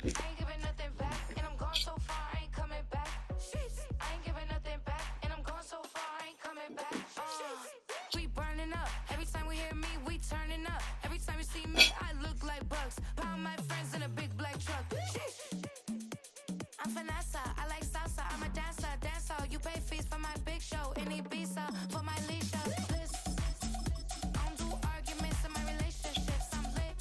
I ain't giving nothing back, and I'm going so far, I ain't coming back. I ain't giving nothing back, and I'm going so far, I ain't coming back. We burning up. Every time we hear me, we turning up. Every time you see me, I look like bugs. Pound my friends in a big black truck. I'm Vanessa, I like salsa. I'm a dancer, dancer. You pay fees for my big show in Ibiza for my leisure. Bliss. I don't do arguments in my relationships. I'm lit.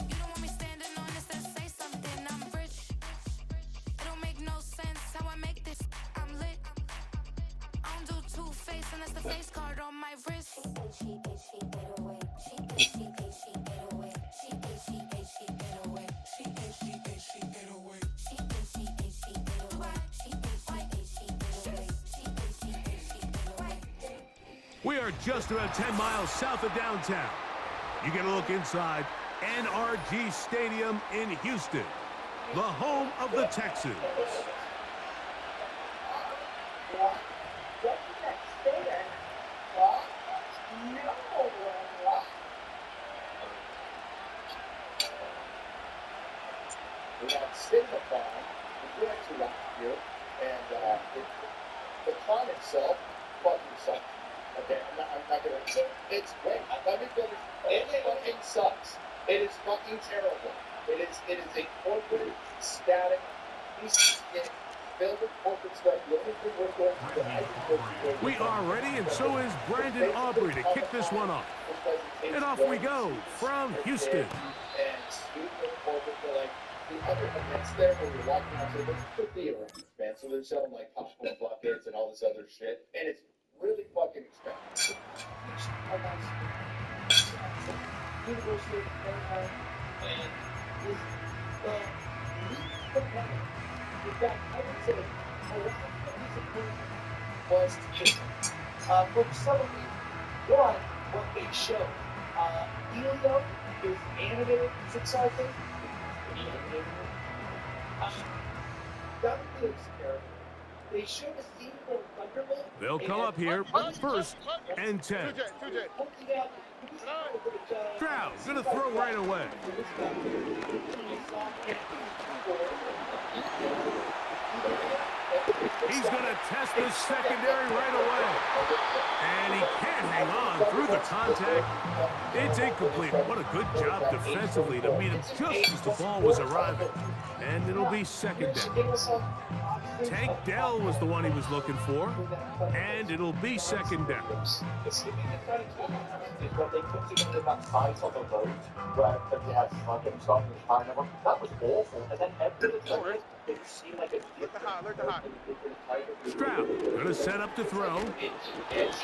You don't want me standing on this and say something. I'm rich. It don't make no sense how I make this. I'm lit. I don't do two-face unless the face card on my wrist. She 808. She 808. She 808. She 808. We are just about 10 miles south of downtown. You get a look inside NRG Stadium in Houston, the home of the Texans. We had Sigma-Con, which we actually last year, and the con itself fucking sucks. Okay, I'm not gonna say it's great. Let me finish. It fucking sucks. It is fucking terrible. It is a corporate static piece of shit filled with corporate stuff. The only thing we're going to do We are ready, and so is Brandon Aubrey to kick this one off. And off we go from Houston. And stupid corporate, like the other events there where you're walking out, so there's the theater, man. So they're selling like popcorn buckets and all this other shit, and it's really fucking expensive. University of Canada, and is the least competitive. In fact, I would say a lot of the disappointment was from some of the what they showed. Helium is animated exercising. That was terrible. They showed a scene from Thunderbolt. They'll come up here, first and 10. Stroud's going to throw right away. He's going to test the secondary right away. And he can't hang on through the contact. It's incomplete. What a good job defensively to meet him just as the ball was arriving. And it'll be second down. Tank Dell was the one he was looking for. And it'll be second down. That was awful. And then Stroud going to set up to throw.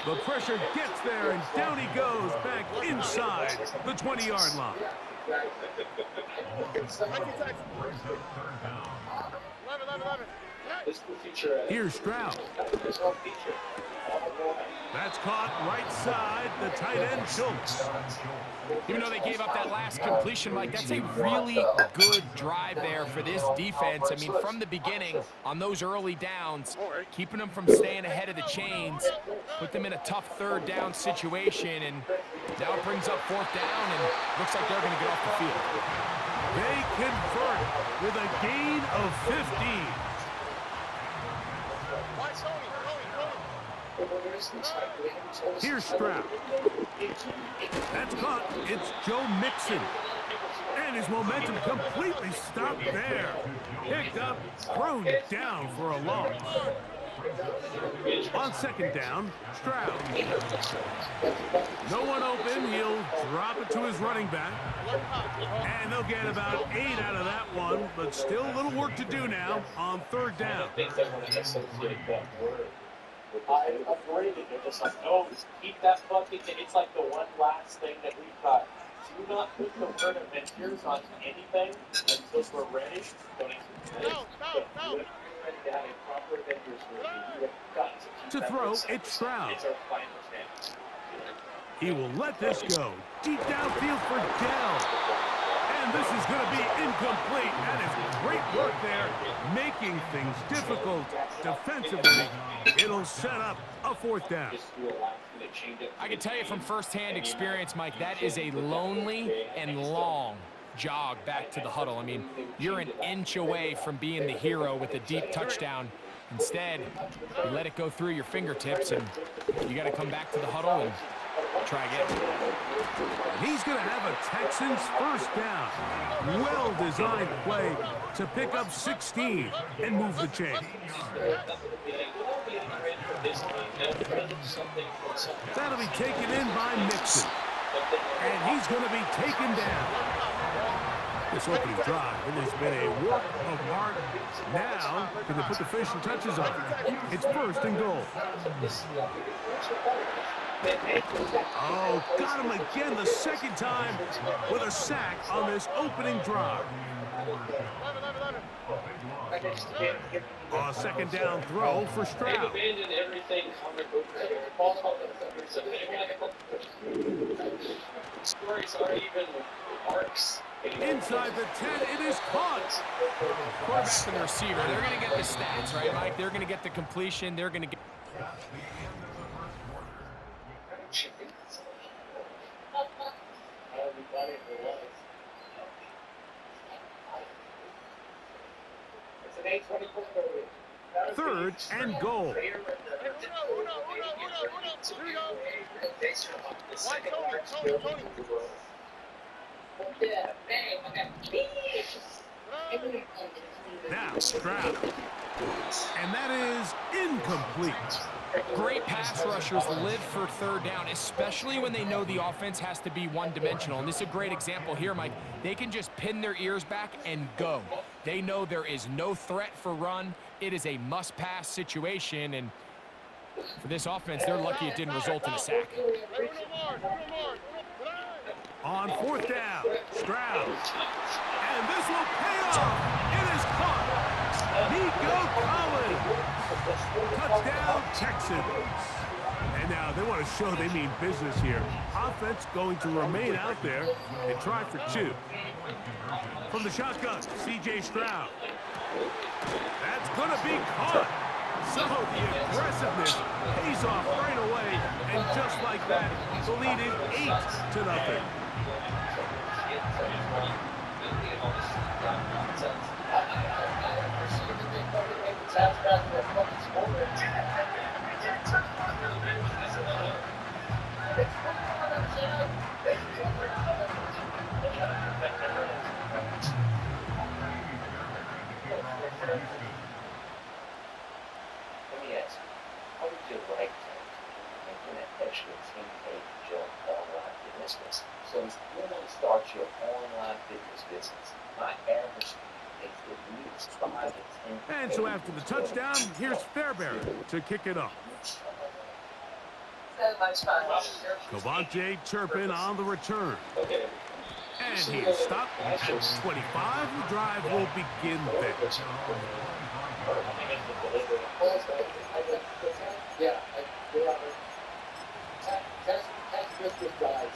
The pressure gets there, and down he goes back inside the 20-yard line. Here's Stroud. That's caught right side, the tight end Schultz. Even though they gave up that last completion, Mike, that's a really good drive there for this defense. I mean, from the beginning, on those early downs, keeping them from staying ahead of the chains, put them in a tough third down situation, and now it brings up fourth down, and looks like they're going to get off the field. They convert with a gain of 15. Here's Stroud. That's caught. It's Joe Mixon. And his momentum completely stopped there. Picked up, thrown down for a loss. On second down, Stroud. No one open. He'll drop it to his running back. And they'll get about 8 out of that one, but still a little work to do now on third down. I agree. They're just like, no, just keep that fucking. It's like the one last thing that we've got. Do not put the word Avengers on anything until we're ready. No. To throw, it's Stroud. It's our final chance. He will let this go. Deep downfield for Dell. And this is going to be incomplete. That is great work there, making things difficult defensively. It'll set up a fourth down. I can tell you from firsthand experience, Mike, that is a lonely and long jog back to the huddle. I mean, you're an inch away from being the hero with a deep touchdown. Instead, you let it go through your fingertips, and you got to come back to the huddle and try again. He's going to have a Texans first down. Well-designed play to pick up 16 and move the chains. That'll be taken in by Mixon. And he's going to be taken down. This opening drive, it has been a work of art. Now, can they put the finishing touches on it? It's first and goal. Oh, got him again the second time with a sack on this opening drive. A second down throw for Stroud. Stories aren't even arcs. Inside the 10, it is caught. Quarterback and the receiver, they're going to get the stats, right, Mike? They're going to get the completion. They're going to get... Third and goal. Now Stroud. And that is incomplete. Great pass rushers live for third down, especially when they know the offense has to be one-dimensional. And this is a great example here, Mike. They can just pin their ears back and go. They know there is no threat for run. It is a must-pass situation, and for this offense, they're lucky it didn't result in a sack. On fourth down, Stroud. And this will pay off. It is caught. Nico Collins. Touchdown, Texans. And now they want to show they mean business here. Offense going to remain out there and try for two. From the shotgun, C.J. Stroud. That's going to be caught. So the aggressiveness pays off right away. And just like that, the lead is 8-0. So if you want to start your online fitness business, my average takes at least 5 to 10. And so after the touchdown, here's Fairbairn to kick it off. So much fun. Cavante Turpin on the return. And he is stopped at 25. The drive will begin there. Yeah, good guys.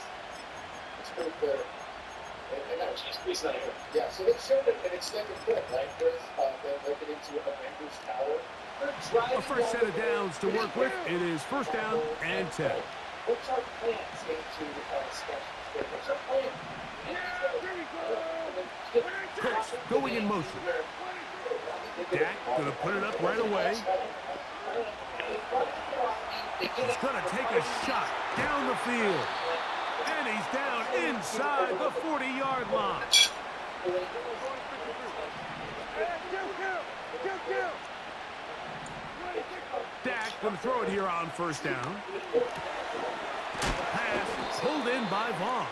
It's pretty clear. And that was just reasonable. Yeah, so they showed an extended clip, right? There's them looking into a Rangers tower. A first set of downs to work with. It is first down and 10. What's our plan into special? What's our plan? Cooks going in motion. Dak going to put it up right away. He's going to take a shot down the field. And he's down inside the 40-yard line. Dak going to throw it here on first down. Pass pulled in by Vaughn.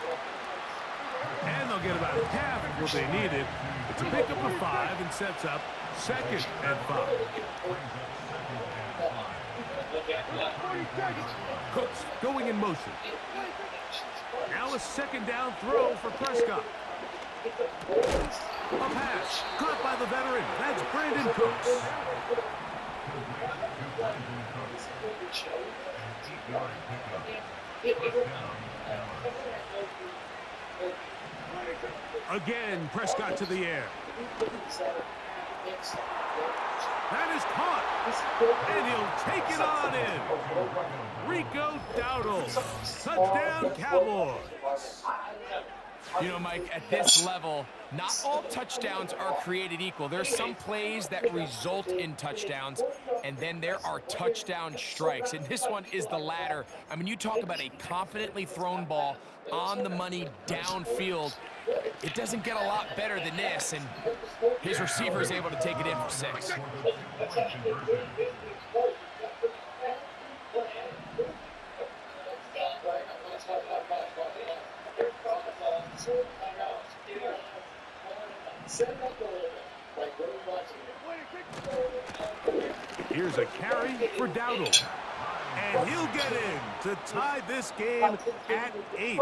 And they'll get about half of what they needed. It's a pickup of 5 and sets up second and 5. Cooks going in motion. Now a second down throw for Prescott. A pass caught by the veteran. That's Brandon Cooks. Again, Prescott to the air. That is caught. And he'll take it on in. Rico Dowdle. Touchdown, Cowboys. You know, Mike, at this level, not all touchdowns are created equal. There's some plays that result in touchdowns, and then there are touchdown strikes, and this one is the latter. I mean, you talk about a confidently thrown ball on the money downfield. It doesn't get a lot better than this, and his receiver is able to take it in for 6. Here's a carry for Dowdle. And he'll get in to tie this game at 8.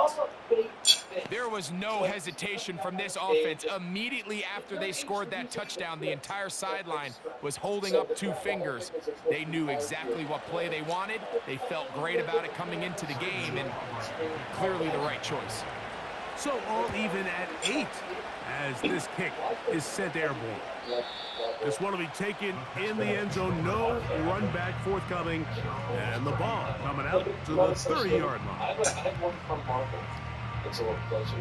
There was no hesitation from this offense. Immediately after they scored that touchdown, the entire sideline was holding up 2 fingers. They knew exactly what play they wanted. They felt great about it coming into the game, and clearly the right choice. So all even at 8 as this kick is sent airborne. This one will be taken in the end zone. No run back forthcoming. And the ball coming out to the 30-yard line. It's a little closer.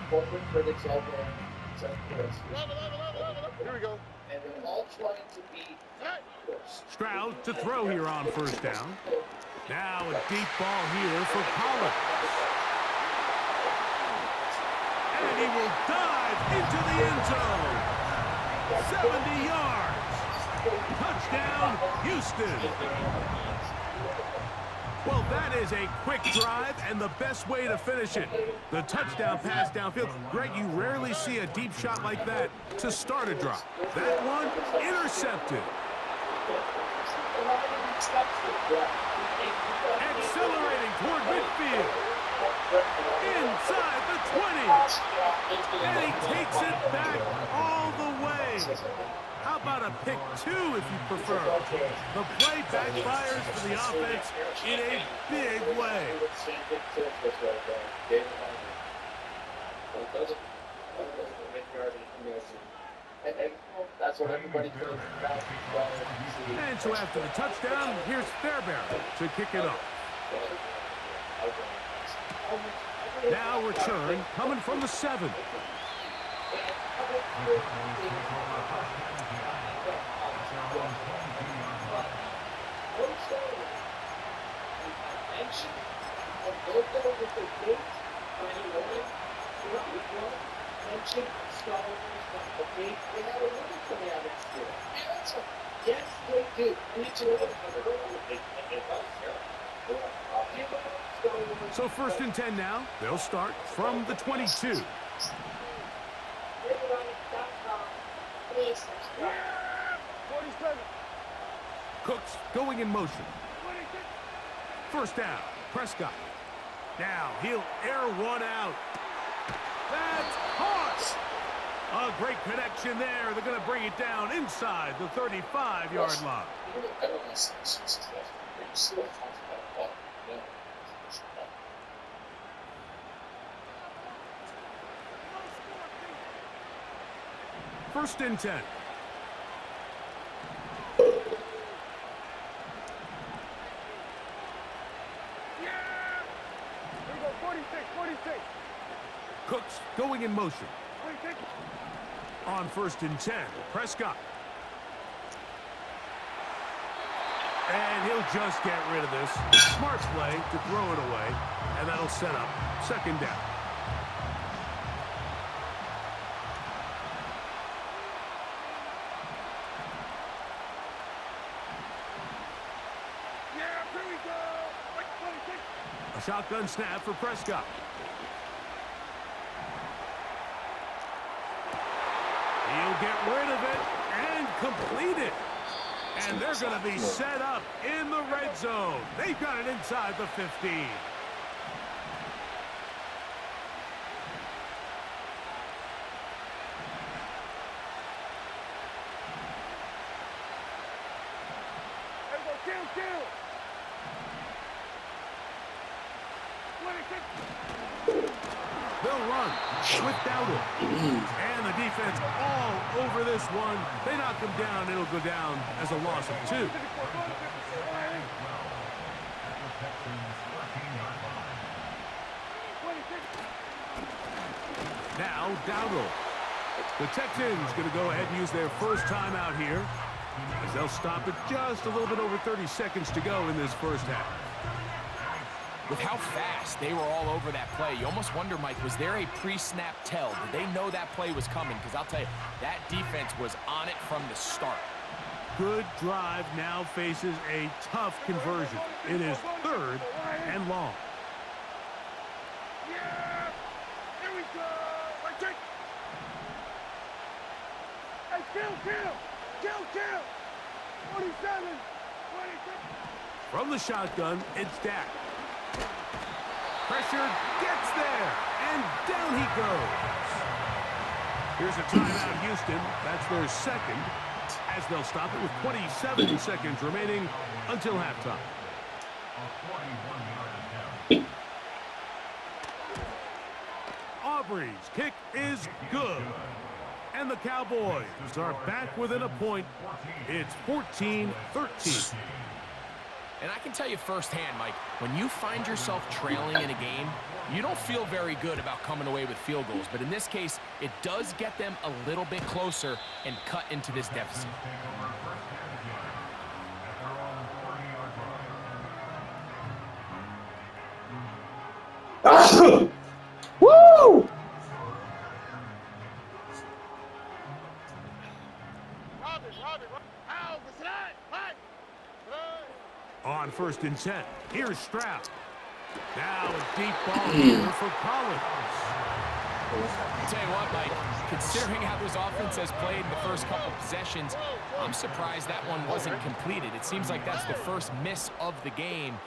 Corporate critics out there. Here we go. And they're all trying to be Stroud to throw here on first down. Now a deep ball here for Collins. And he will dive into the end zone. 70 yards. Touchdown, Houston. Well, that is a quick drive and the best way to finish it. The touchdown pass downfield. Greg, you rarely see a deep shot like that to start a drive. That one intercepted. Accelerating toward midfield. Inside the 20. And he takes it back all the way. How about a pick 2 if you prefer? The play backfires for the offense in a big way. That's what everybody does. And so after the touchdown, here's Fairbairn to kick it off. Now return coming from the 7. Yes, they do. So first and 10 now. They'll start from the 22. Cooks going in motion. First down, Prescott. Now he'll air one out. That's caught. A great connection there. They're going to bring it down inside the 35-yard line. First and 10. Cooks going in motion. On first and 10, Prescott. And he'll just get rid of this. Smart play to throw it away, and that'll set up second down. A shotgun snap for Prescott. He'll get rid of it and complete it. And they're going to be set up in the red zone. They've got it inside the 15. They'll run with Dowdle. And the defense all over this one. They knock him down. It'll go down as a loss of 2. Now, Dowdle. The Texans going to go ahead and use their first timeout here, as they'll stop it just a little bit over 30 seconds to go in this first half. With how fast they were all over that play, you almost wonder, Mike, was there a pre-snap tell? Did they know that play was coming? Because I'll tell you, that defense was on it from the start. Good drive now faces a tough conversion. It is 3rd and long. Yeah! Here we go! Right there! Hey, kill! 47! 26! From the shotgun, it's Dak. Pressure gets there, and down he goes. Here's a timeout, Houston. That's their second, as they'll stop it with 27 seconds remaining until halftime. Aubrey's kick is good. And the Cowboys are back within a point. It's 14-13. And I can tell you firsthand, Mike, when you find yourself trailing in a game, you don't feel very good about coming away with field goals. But in this case, it does get them a little bit closer and cut into this deficit. Woo! On 1st and 10, here's Stroud. Now a deep ball here for Collins. I'll tell you what, Mike, considering how this offense has played in the first couple possessions, I'm surprised that one wasn't completed. It seems like that's the first miss of the game.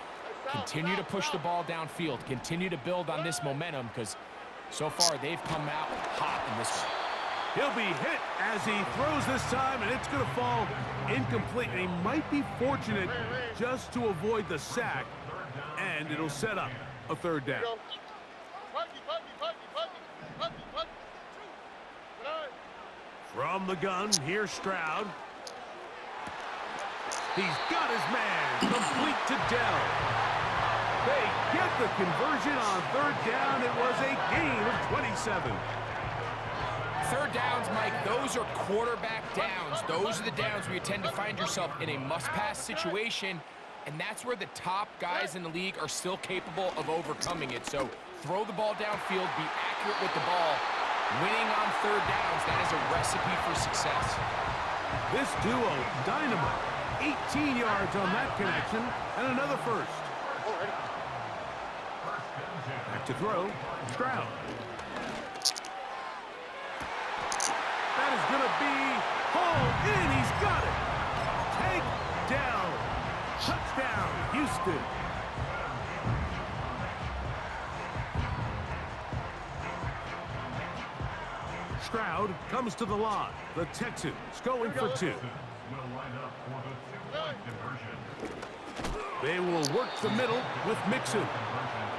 Continue to push the ball downfield. Continue to build on this momentum, because so far they've come out hot in this one. He'll be hit as he throws this time, and it's going to fall incomplete. And he might be fortunate just to avoid the sack, and it'll set up a 3rd down. From the gun, here's Stroud. He's got his man, complete to Dell. They get the conversion on 3rd down. It was a gain of 27. 3rd downs, Mike, those are quarterback downs. Those are the downs where you tend to find yourself in a must-pass situation, and that's where the top guys in the league are still capable of overcoming it. So throw the ball downfield, be accurate with the ball. Winning on 3rd downs, that is a recipe for success. This duo, dynamite. 18 yards on that connection, and another first. Back to throw, Stroud. That is going to be hauled in. He's got it. Take down. Touchdown, Houston. Stroud comes to the line. The Texans going for 2. They will work the middle with Mixon.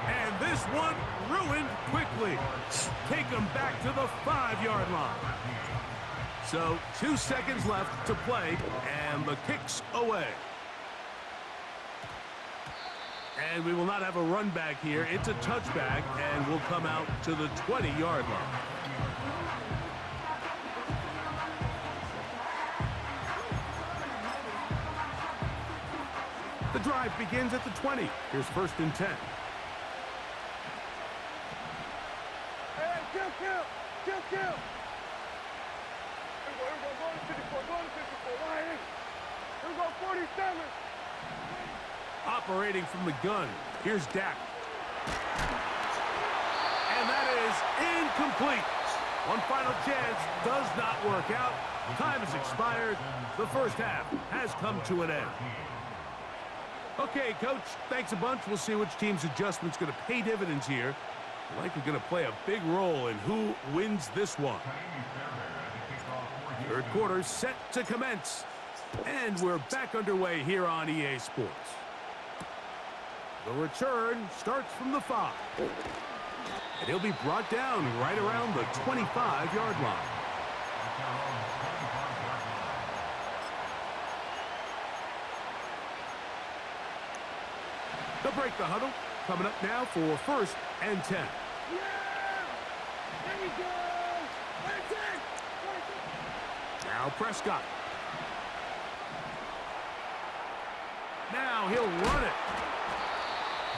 And this one ruined quickly. Take them back to the 5-yard line. So 2 seconds left to play, and the kick's away. And we will not have a run back here. It's a touchback, and we'll come out to the 20-yard line. The drive begins at the 20. Here's 1st and 10. Hey, kill! Here we go, 47. Operating from the gun, here's Dak. And that is incomplete. One final chance does not work out. Time has expired. The first half has come to an end. Okay, Coach, thanks a bunch. We'll see which team's adjustment's going to pay dividends here. Likely going to play a big role in who wins this one. 3rd quarter set to commence. And we're back underway here on EA Sports. The return starts from the 5. And he'll be brought down right around the 25-yard line. They'll break the huddle. Coming up now for 1st and 10. Yeah! we go. That's it. Now Prescott. Now he'll run it.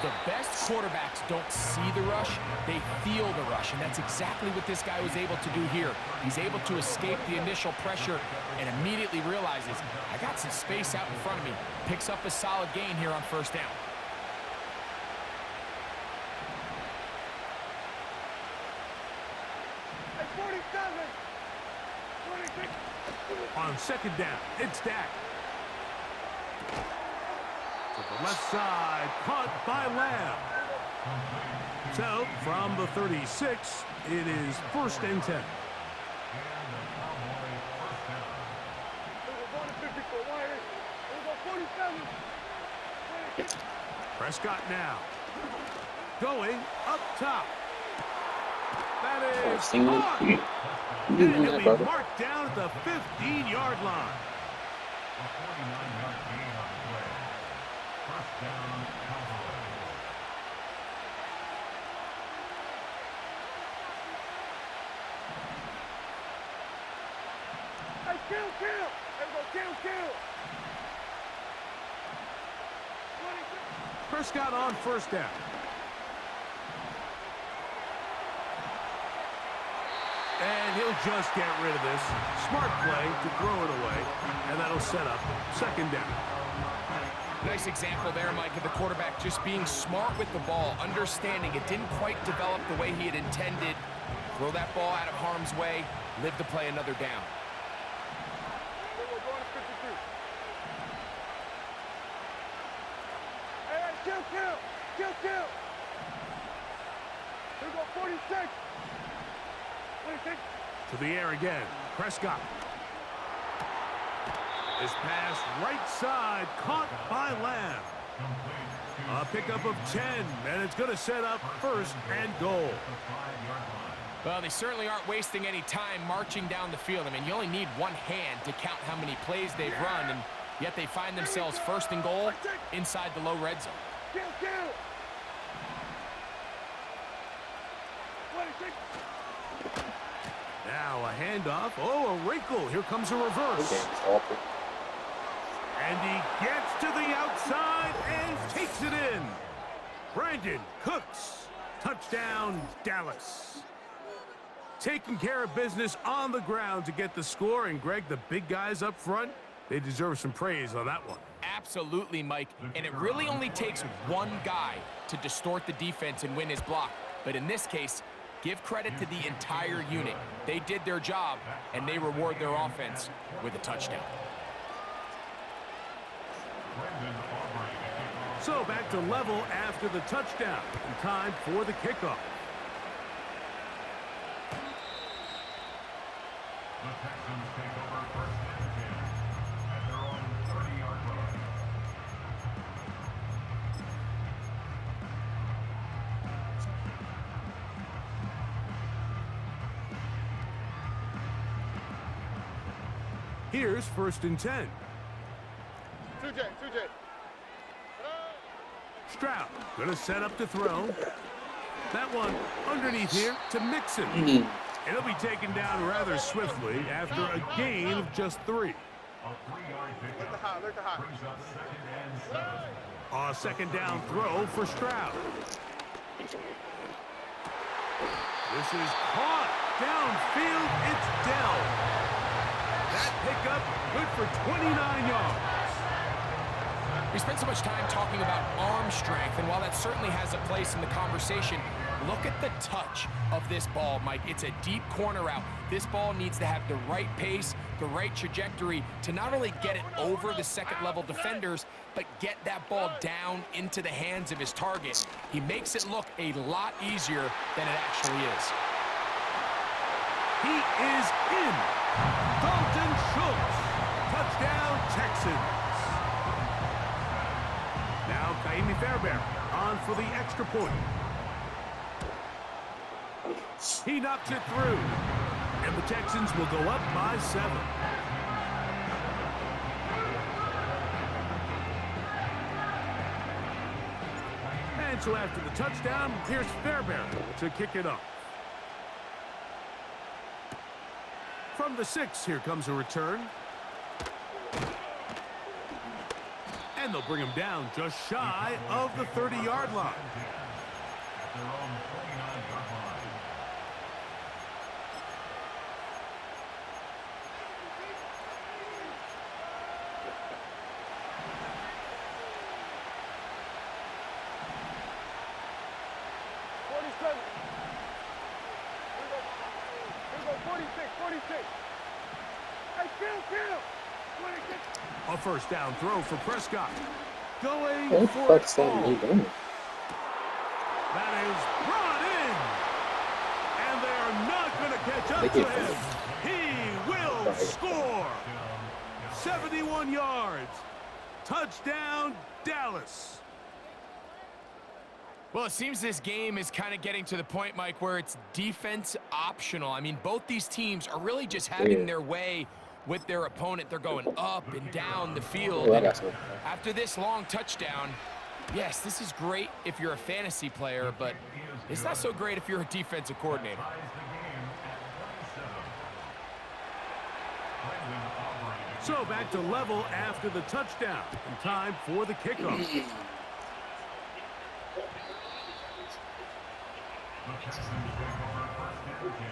The best quarterbacks don't see the rush, they feel the rush, and that's exactly what this guy was able to do here. He's able to escape the initial pressure and immediately realizes, I got some space out in front of me. Picks up a solid gain here on first down. At 47. 46. On second down, it's Dak. To the left side, caught by Lamb. So, from the 36, it is 1st and 10. We're going to 54. Wire. We're going 47. Prescott now. Going up top. That is caught. And he'll be marked down at the 15-yard line. A 49-yard gain on the play. First down, Cowboys. Hey, kill. Hey, go kill. 26. Prescott on first down. And he'll just get rid of this. Smart play to throw it away. And that'll set up second down. Nice example there, Mike, of the quarterback just being smart with the ball, understanding it didn't quite develop the way he had intended. Throw that ball out of harm's way, live to play another down. We're going to 52. Hey, kill. Here we go, 46. 26. To the air again. Prescott. This pass right side, caught by Lamb. A pickup of 10, and it's going to set up 1st and goal. Well, they certainly aren't wasting any time marching down the field. I mean, you only need one hand to count how many plays they've run, and yet they find themselves 1st and goal inside the low red zone. Kill. 26. Now a handoff. Oh, a wrinkle. Here comes a reverse. And he gets to the outside and takes it in. Brandon Cooks. Touchdown, Dallas. Taking care of business on the ground to get the score. And, Greg, the big guys up front, they deserve some praise on that one. Absolutely, Mike. And it really only takes one guy to distort the defense and win his block. But in this case, give credit to the entire unit. They did their job, and they reward their offense with a touchdown. So back to level after the touchdown. And time for the kickoff. The Texans take over 1st and 10 at their own 30-yard line. Here's 1st and 10. 2J. Stroud gonna set up to throw. That one underneath here to Mixon. It'll be taken down rather swiftly after a gain of just 3. A 3-yard pickup. Look the high. Brings up 2nd and 7. A second down throw for Stroud. This is caught downfield. It's Dell. That pickup good for 29 yards. We spent so much time talking about arm strength, and while that certainly has a place in the conversation, look at the touch of this ball, Mike. It's a deep corner route. This ball needs to have the right pace, the right trajectory to not only get it over the second-level defenders, but get that ball down into the hands of his target. He makes it look a lot easier than it actually is. He is in. Dalton Schultz. Touchdown, Texans. Now Kaimi Fairbairn on for the extra point. He knocks it through. And the Texans will go up by 7. And so after the touchdown, here's Fairbairn to kick it off. From the 6, here comes a return. And they'll bring him down just shy of the 30-yard line. They're on the 49-yard line. Here we go, 46, 46. Hey, kill. 26. A first down throw for Prescott. Going What the for fuck's it all. that doing? That is brought in. And they're not going to catch up They to keep him. He will Right. score. 71 yards. Touchdown, Dallas. Well, it seems this game is kind of getting to the point, Mike, where it's defense optional. I mean, both these teams are really just having their way with their opponent. They're going up and down the field. Oh, I And got some. after this long touchdown, yes, this is great if you're a fantasy player, but it's not so great if you're a defensive coordinator. Ties the game at 27. So back to level after the touchdown. And time for the kickoff. The Texans take over first and 10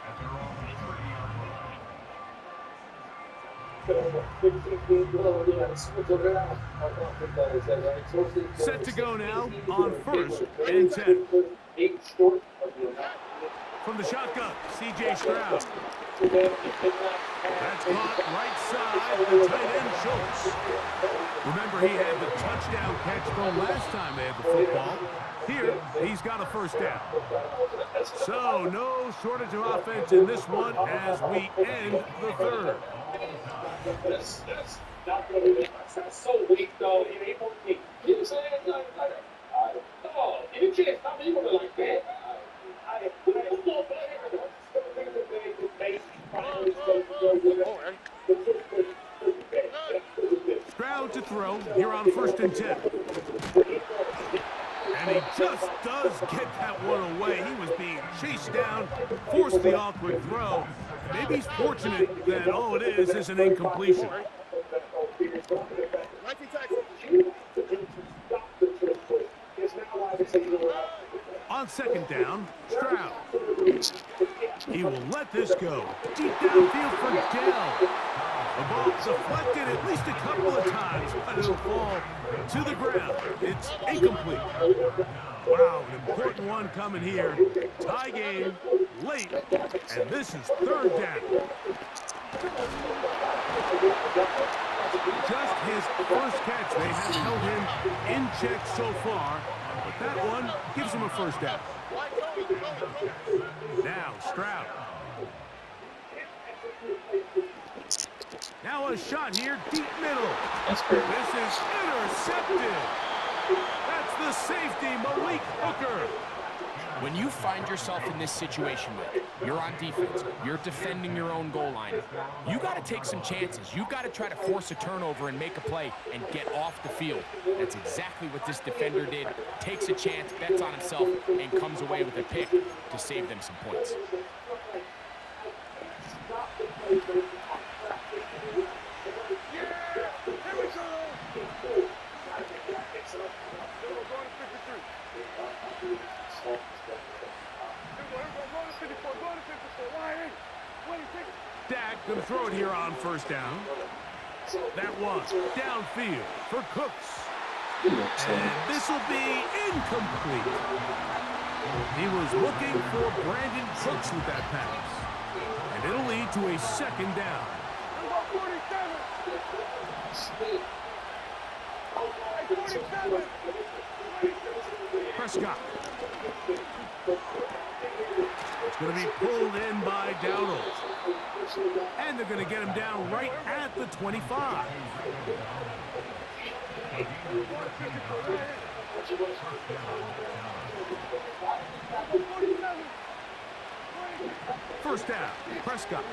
at their own 30-yard line. Set to go now on first and 10. From the shotgun, C.J. Stroud. That's caught right side, the tight end Schultz. Remember, he had the touchdown catch the last time they had the football. Here, he's got a first down. So, no shortage of offense in this one as we end the third. That's not going to be so weak, though. It ain't going to be. You know what I'm saying? No, you can't stop me like that. I put a football player. Stroud to throw. Here on first and 10. And he just does get that one away. He was being chased down, forced the awkward throw. Maybe he's fortunate that all it is an incompletion. On second down, Stroud. He will let this go. Deep downfield for Dell. The ball deflected at least a couple of times, but it'll fall to the ground. It's incomplete. Wow, an important one coming here. Tie game, late, and this is third down. Just his first catch. They have held him in check so far, but that one gives him a first down. Now Stroud. Now a shot here, deep middle. That's crazy. This is intercepted. That's the safety, Malik Hooker. When you find yourself in this situation, Mike, you're on defense, you're defending your own goal line, you got to take some chances. You got to try to force a turnover and make a play and get off the field. That's exactly what this defender did. Takes a chance, bets on himself, and comes away with a pick to save them some points. Dak gonna throw it here on first down. That one downfield for Cooks. And this will be incomplete. He was looking for Brandon Cooks with that pass. And it'll lead to a second down. Prescott. It's going to be pulled in by Dowdle. And they're going to get him down right at the 25. First down, Prescott.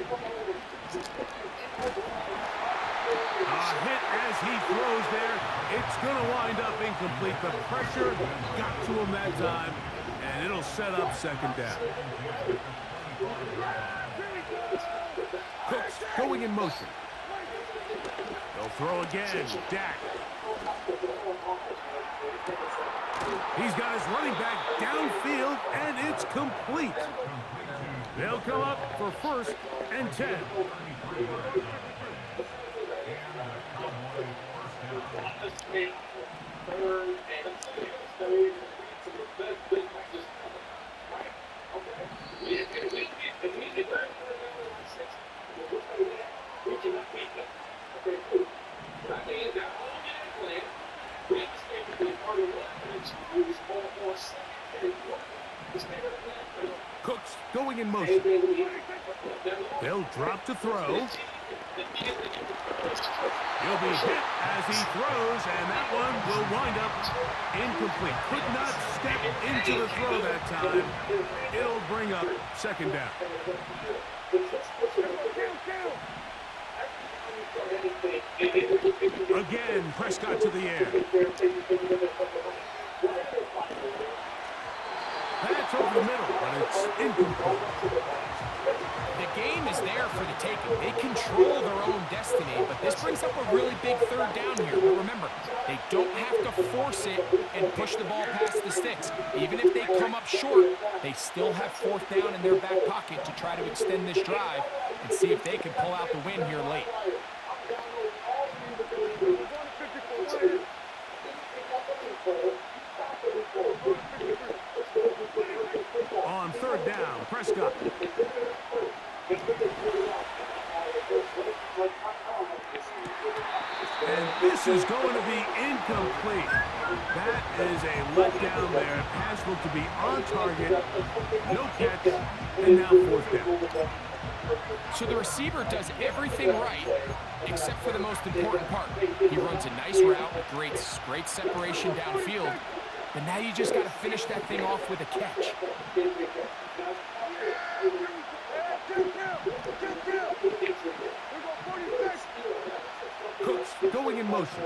A hit as he throws there. It's going to wind up incomplete. The pressure got to him that time, and it'll set up second down. Cooks going in motion. They'll throw again. Dak. He's got his running back downfield, and it's complete. They'll come up for 1st and 10. Cooks going in motion. They'll drop to throw. He'll be hit as he throws, and that one will wind up incomplete. Could not step into the throw that time. It'll bring up 2nd down. Again, Prescott to the air. That's over the middle, but it's incomplete. The game is there for the taking. They control their own destiny, but this brings up a really big 3rd down here. But remember, they don't have to force it and push the ball past the sticks. Even if they come up short, they still have 4th down in their back pocket to try to extend this drive and see if they can pull out the win here late. On 3rd down, Prescott. And this is going to be incomplete. That is a letdown there. Pass looked to be on target. No catch. And now 4th down. So the receiver does everything right, except for the most important part. He runs a nice route, great separation downfield, but now you just got to finish that thing off with a catch. Cooks going in motion.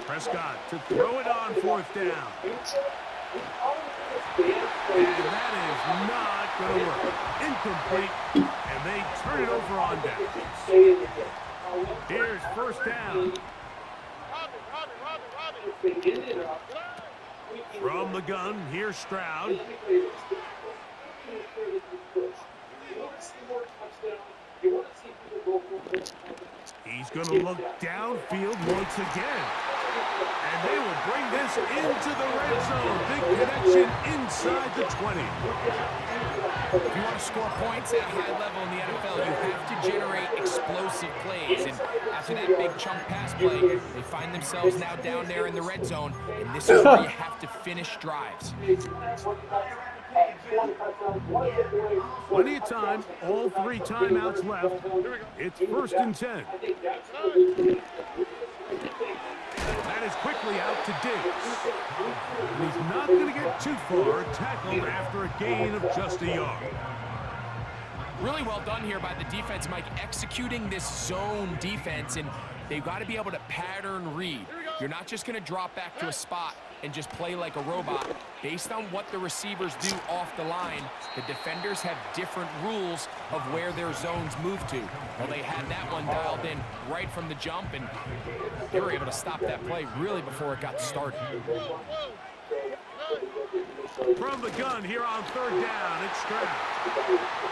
Prescott to throw it on 4th down. And that is not going to work. Incomplete, and they turn it over on downs. Here's 1st down. From the gun, here's Stroud. He's going to look downfield once again. And they will bring this into the red zone. Big connection inside the 20. If you want to score points at a high level in the NFL, you have to generate explosive plays. And after that big chunk pass play, they find themselves now down there in the red zone. And this is where you have to finish drives. Plenty of time, all 3 timeouts left. It's 1st and 10. That is quickly out to Diggs. And he's not going to get too far, tackled after a gain of just a yard. Really well done here by the defense, Mike, executing this zone defense, and they've got to be able to pattern read. You're not just going to drop back to a spot and just play like a robot. Based on what the receivers do off the line, the defenders have different rules of where their zones move to. Well, they had that one dialed in right from the jump, and they were able to stop that play really before it got started. From the gun here on 3rd down, it's Stroud.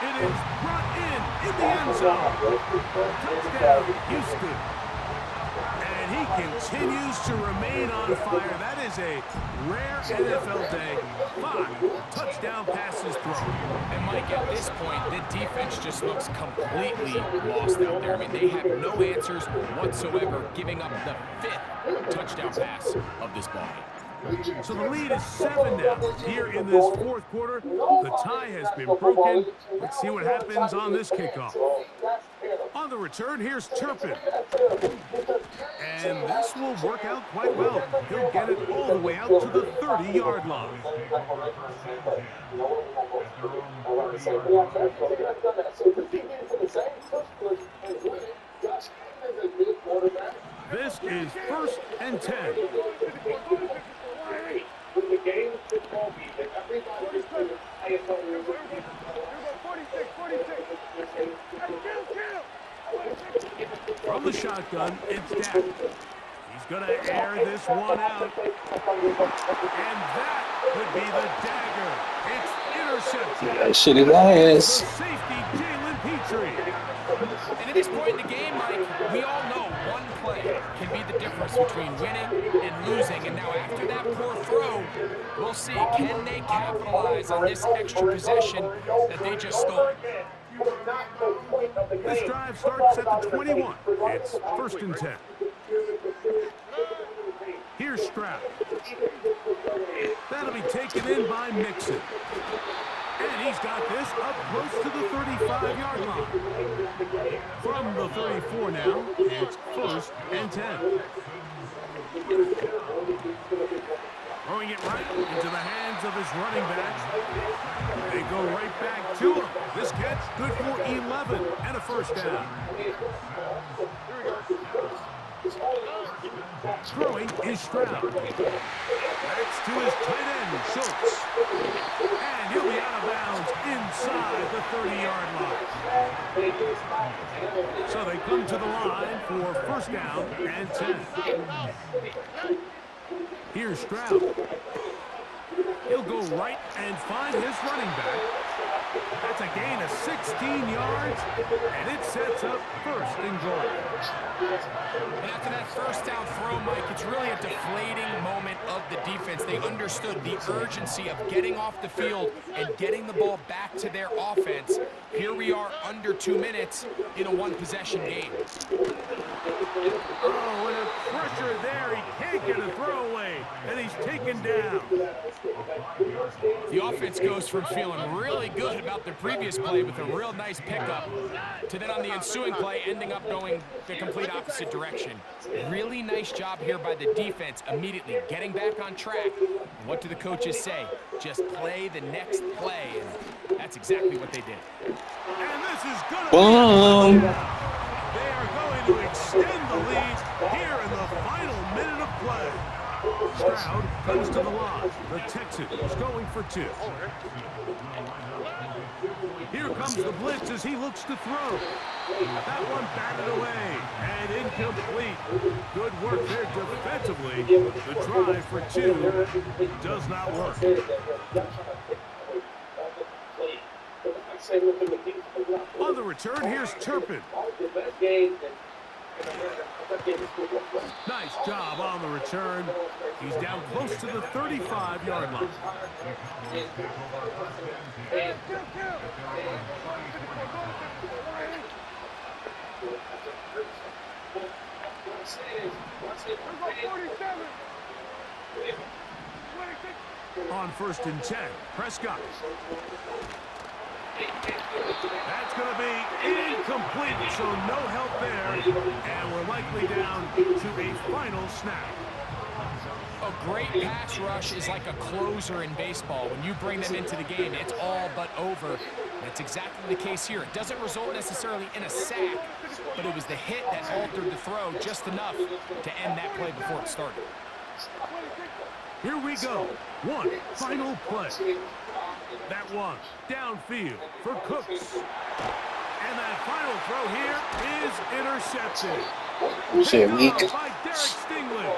It is brought in the end zone. Touchdown, Houston. And he continues to remain on fire. That is a rare NFL day. 5 touchdown passes thrown. And Mike, at this point, the defense just looks completely lost out there. I mean, they have no answers whatsoever, giving up the 5th touchdown pass of this ball game. So the lead is 7 now. Here in this 4th quarter, the tie has been broken. Let's see what happens on this kickoff. On the return, here's Turpin. And this will work out quite well. He'll get it all the way out to the 30-yard line. This is 1st and 10. With the game of football beat, everybody is playing AFL. 46, 46. the shotgun, it's Dak. He's going to air this one out. And that could be the dagger. It's intercepted. That shit is ass. The safety, Jalen Petrie. And at this point in the game, Mike, we all know one play can be the difference between winning and losing. And now after that poor throw, we'll see, can they capitalize on this extra possession that they just stole? This drive starts at the 21. It's 1st and 10. Here's Stroud. That'll be taken in by Mixon. And he's got this up close to the 35-yard line. From the 34 now, it's 1st and 10. Throwing it right into the hands of his running back. They go right back to him. This catch good for 11 and a 1st down. Throwing is Stroud. That's to his tight end, Schultz. And he'll be out of bounds inside the 30-yard line. So they come to the line for 1st down and 10. Here's Stroud. He'll go right and find his running back. That's a gain of 16 yards, and it sets up 1st and goal. And after that 1st down throw, Mike, it's really a deflating moment of the defense. They understood the urgency of getting off the field and getting the ball back to their offense. Here we are under 2 minutes in a one-possession game. Oh, and a pressure there. He can't get a throwaway, and he's taken down. The offense goes from feeling really good about their previous play with a real nice pickup to then on the ensuing play ending up going the complete opposite direction. Really nice job here by the defense immediately getting back on track. And what do the coaches say? Just play the next play, and that's exactly what they did. And this is going to Boom. be They are going to extend the lead here in the final minute of play. Stroud comes to the line. The Texans going for 2. Here comes the blitz as he looks to throw. That one batted away and incomplete. Good work there defensively. The drive for 2 does not work. On the return, here's Turpin. Nice job on the return. He's down close to the 35-yard line. On 1st and 10, Prescott. That's going to be incomplete, so no help there. And we're likely down to a final snap. A great pass rush is like a closer in baseball. When you bring them into the game, it's all but over. That's exactly the case here. It doesn't result necessarily in a sack, but it was the hit that altered the throw just enough to end that play before it started. Here we go. One final play. That one downfield for Cooks. And that final throw here is intercepted. Shit, Picked weak. off by Derek Stingley.